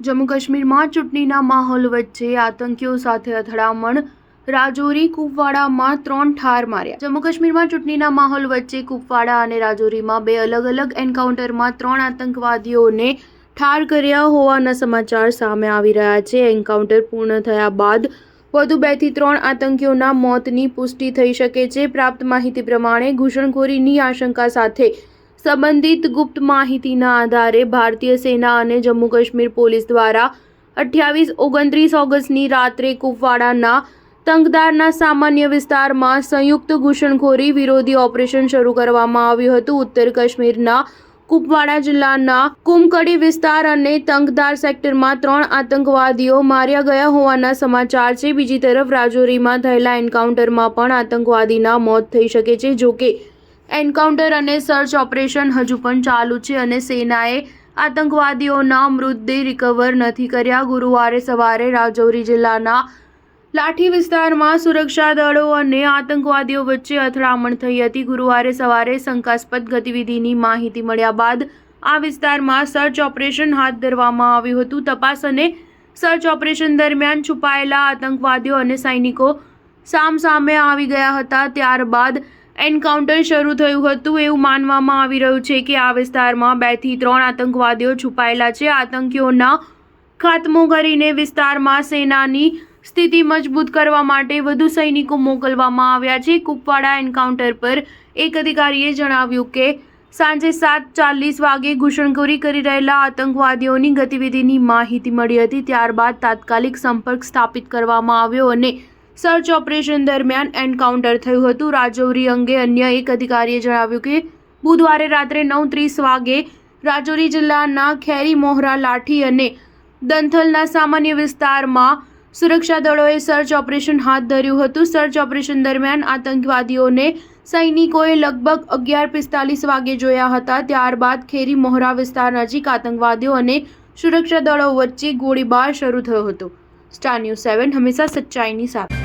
જમ્મુ કાશ્મીરમાં ચૂંટણીના માહોલ વચ્ચે આતંકીઓ સાથે અથડામણ, રાજૌરી કુપવાડામાં 3 ઠાર માર્યા। જમ્મુ કાશ્મીરમાં ચૂંટણીના માહોલ વચ્ચે કુપવાડા અને રાજૌરીમાં 2 અલગ-અલગ એન્કાઉન્ટરમાં 3 આતંકવાદીઓને ઠાર કર્યા હોવાના સમાચાર સામે આવી રહ્યા છે। એન્કાઉન્ટર પૂર્ણ થયા બાદ વધુ 2 થી 3 આતંકીઓના મોતની પુષ્ટિ થઈ શકે છે। પ્રાપ્ત માહિતી પ્રમાણે ઘૂસણખોરીની આશંકા સાથે સંબંધિત ગુપ્ત માહિતીના આધારે ભારતીય સેના અને જમ્મુ કાશ્મીર પોલીસ દ્વારા 28-29 ઓગસ્ટની રાત્રે કુપવાડાના તંગદારના સામાન્ય વિસ્તારમાં સંયુક્ત ઘૂસણખોરી વિરોધી ઓપરેશન શરૂ કરવામાં આવ્યું હતું। ઉત્તર કાશ્મીરના કુપવાડા જિલ્લાના કુમકડી વિસ્તાર અને તંગદાર સેક્ટરમાં 3 આતંકવાદીઓ માર્યા ગયા હોવાના સમાચાર છે। બીજી તરફ રાજૌરીમાં થયેલા એન્કાઉન્ટરમાં પણ આતંકવાદીના મોત થઈ શકે છે। જોકે એન્કાઉન્ટર અને સર્ચ ઓપરેશન હજુ પણ ચાલુ છે અને સેનાએ આતંકવાદીઓના મૃતદેહ રિકવર નથી કર્યા। ગુરુવારે સવારે રાજૌરી જિલ્લાના લાઠી વિસ્તારમાં સુરક્ષા દળો અને આતંકવાદીઓ વચ્ચે અથડામણ થઈ હતી। ગુરુવારે સવારે શંકાસ્પદ ગતિવિધિની માહિતી મળ્યા બાદ આ વિસ્તારમાં સર્ચ ઓપરેશન હાથ ધરવામાં આવ્યું હતું। તપાસ અને સર્ચ ઓપરેશન દરમિયાન છુપાયેલા આતંકવાદીઓ અને સૈનિકો સામસામે આવી ગયા હતા। ત્યારબાદ એન્કાઉન્ટર શરૂ થયું હતું। એવું માનવામાં આવી રહ્યું છે કે આ વિસ્તારમાં 2 થી 3 આતંકવાદીઓ છુપાયેલા છે। આતંકીઓના ખાત્મો કરીને વિસ્તારમાં સેનાની સ્થિતિ મજબૂત કરવા માટે વધુ સૈનિકો મોકલવામાં આવ્યા છે। કુપવાડા એન્કાઉન્ટર પર એક અધિકારીએ જણાવ્યું કે સાંજે 7:40 વાગે ઘૂસણખોરી કરી રહેલા આતંકવાદીઓની ગતિવિધિની માહિતી મળી હતી। ત્યારબાદ તાત્કાલિક સંપર્ક સ્થાપિત કરવામાં આવ્યો અને સર્ચ ઓપરેશન દરમિયાન એન્કાઉન્ટર થયું હતું। રાજૌરી અંગે અન્ય એક અધિકારીએ જણાવ્યું કે બુધવારે રાત્રે 9:30 વાગે રાજૌરી જિલ્લાના ખેરી મોહરા, લાઠી અને દંથલના સામાન્ય વિસ્તારમાં સુરક્ષા દળોએ સર્ચ ઓપરેશન હાથ ધર્યું હતું। સર્ચ ઓપરેશન દરમિયાન આતંકવાદીઓને સૈનિકોએ લગભગ 11:45 વાગે જોયા હતા। ત્યારબાદ ખેરી મોહરા વિસ્તાર નજીક આતંકવાદીઓ અને સુરક્ષા દળો વચ્ચે ગોળીબાર શરૂ થયો હતો। સ્ટાર ન્યૂઝ 7 હંમેશા સચ્ચાઈની સાથે।